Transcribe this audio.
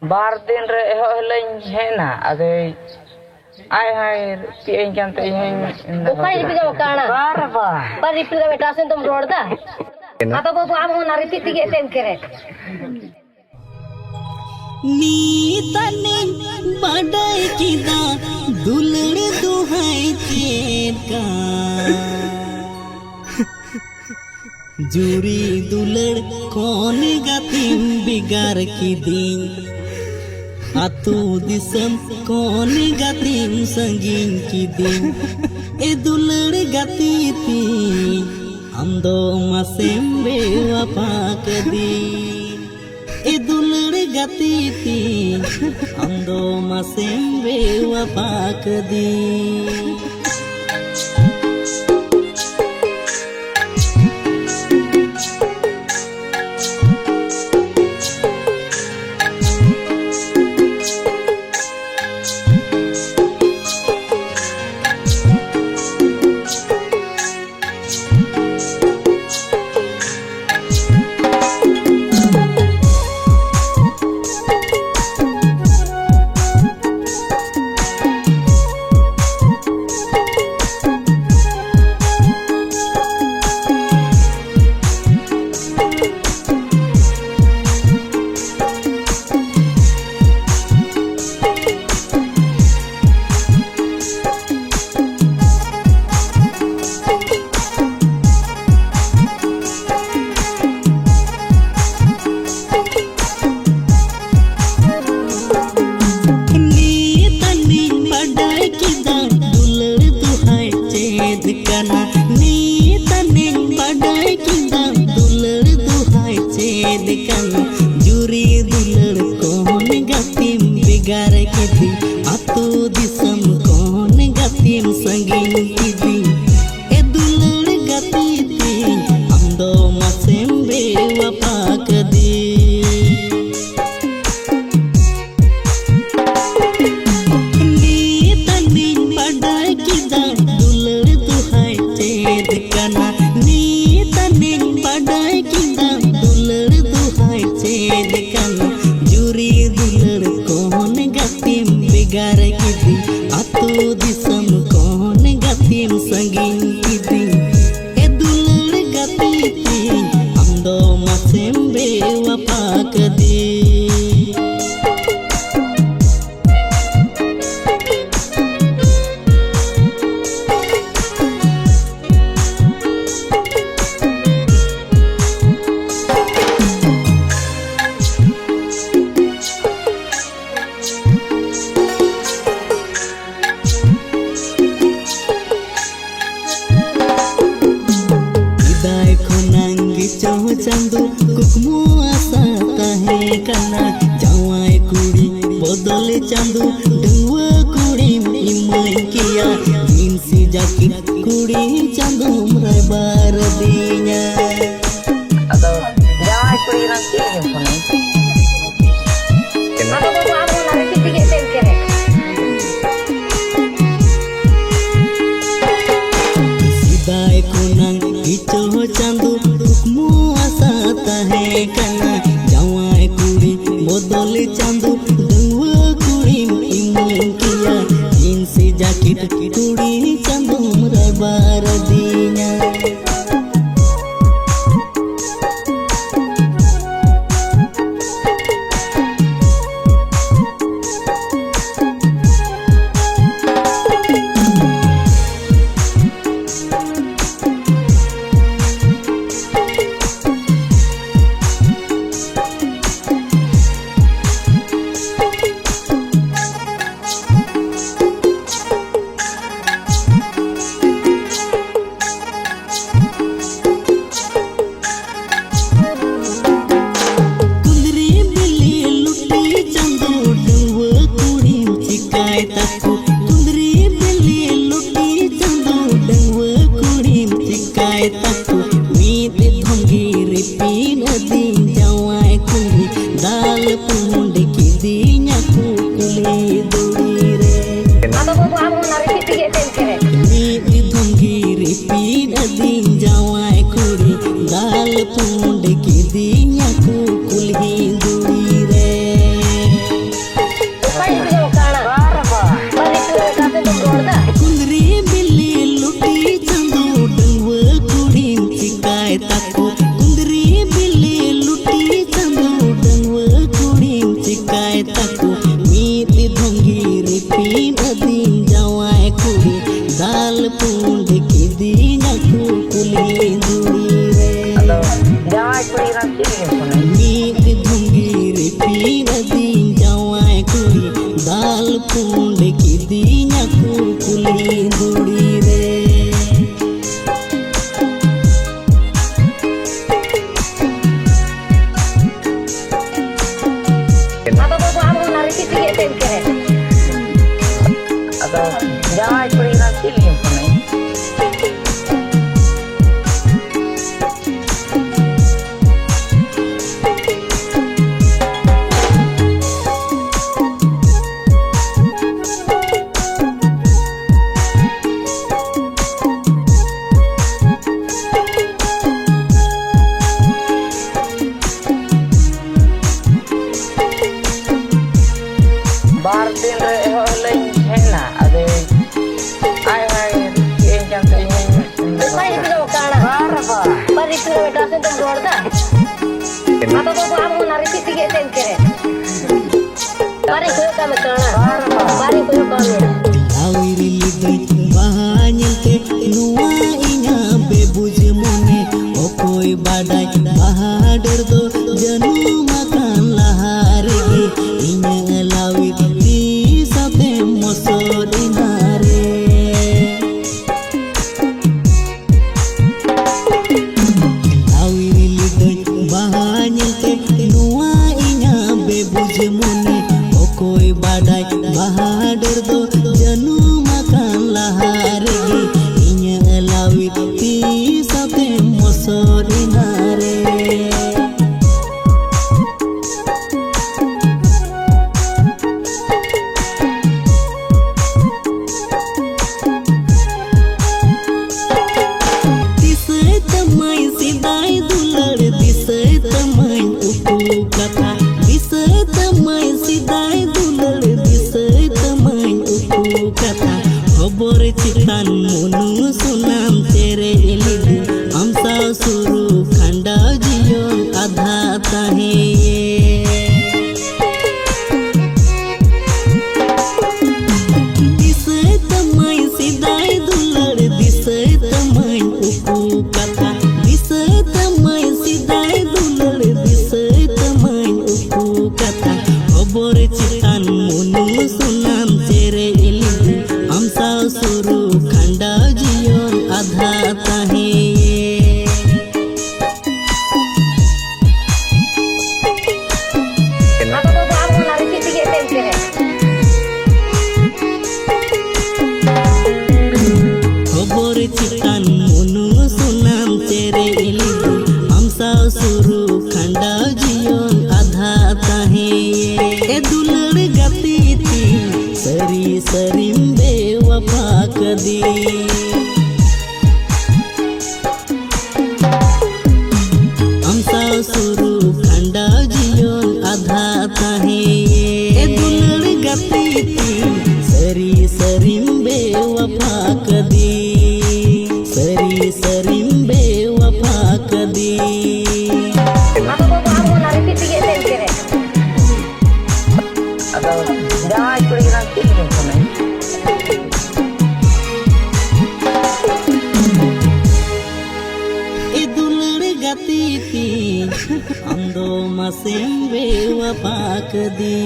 बार दिन रे है ना अदे आय हाय पिएं जानते हैं बुखार रिपीट का काना बार रिपीट का बेटा से तुम रोड दा आता बाबू आम हो ना रिपीट के तेम करे नी तने बड़ाई किदा दुलड़ दुहाई तेर का जुरी दुलड़ कौन गतिम बिगार की दिन आतु दिसम कौन गतिम संगीन की दिन ए दुलड़ गति थी हम दो मसेम बेवफा के दिन ए दुलड़ गति थी हम दो मसेम बेवफा के दिन जुरी दुलड़ कौन गतिम बिगार की थी आतो दिसम कौन गतिम संगीन की थी ए दुलड़ गति थी हम दो मसेम बेवफा के दी नी तनी बड़ाई किदा दुलड़ दुहाई चेद कना नी तनी बड़ाई किदा जुरी दुलड़ कौन गतिम बिगार की थी आतो दिसम कौन गतिम संगीन की थी ए दुलड़ गति थी हम दो मसेम बेवफा के दी चंदू कुकमु आसा ताहे कना जावाई कुड़ी बदले चंदू डंगवा कुड़ी इमय किया इनसी जाकी कुड़ी चंदू मरे बार दिया अदो जावाई कुड़ी ना के फोन आता बाबू आम हो ना रिपीट के तेम करे सिदाई कुनंग इचो चंदू कुकमु है कना जावाई कुड़ी बदले चंदू डंगवा कुड़ी इमय किया इनसी जाकी कुड़ी चंदू मरे बार दिया दाल पुंड की दिया कुकुले दूरी रे आता बाबू आम हो ना रिपीट के तेम करे नी धुंगी रिपीट दिन जावाई कुड़ी दाल पुंड की दिया कुकुले दूरी रे दी जवाई कुड़ी दाल पुंड की दी न्याकू कुली दुड़ी रे Apa bapak kamu nari titik itu kere? Ada jawai kuri na pilih pun. Bar din re holen hena ade ai hai pieng jam te Pari itu kana. barba Pari itu beta sen tuh roda. Apa bapak kamu nari titik itu kere? Pari itu kamu kana. Pari itu kamu. Lawiri ligai bahanyal te nuwa inya bebuj mone okoi badai bahadur do janu makan lahari inya lawir di sate mosodinare lawiri ligai bahanyal te nuwa inya bebuj mone okoi badai bahadur do janu makan lahari inya lawir di sate mosodinare disai tamai sidai dular disai tamai upu kata disai tamai sidai dular disai tamai upu kata khobor chitan monu sunam tere elidu amsa suru khanda jiyon adha tahe disai tamai sidai dular disai tamai upu kata disai tamai sidai dular disai tamai upu kata khobor chitan monu sunam tere elidu amsa suru khanda jiyon adha tahe Apa bapak kamu nari titik itu kere? খবর চিতান মনু সুনাম তেরে এলিদু আমসা সুরু খন্ডা জিয়ন আধা তাহে এ দুলড় গতিতি সরি সরিম বেওয়ফা কদি আমসা সুরু খন্ডা জিয়ন আধা তাহে এ দুলড় গতিতি সরি সরিম বেওয়ফা কদি সরি সরিম বেওয়ফা কদি Apa bapak kamu nari titik itu kere? ada jawai kuri na pilih pun. এ দুলড় গতিতি আন্দো মাসেম বেওয়ফা কদি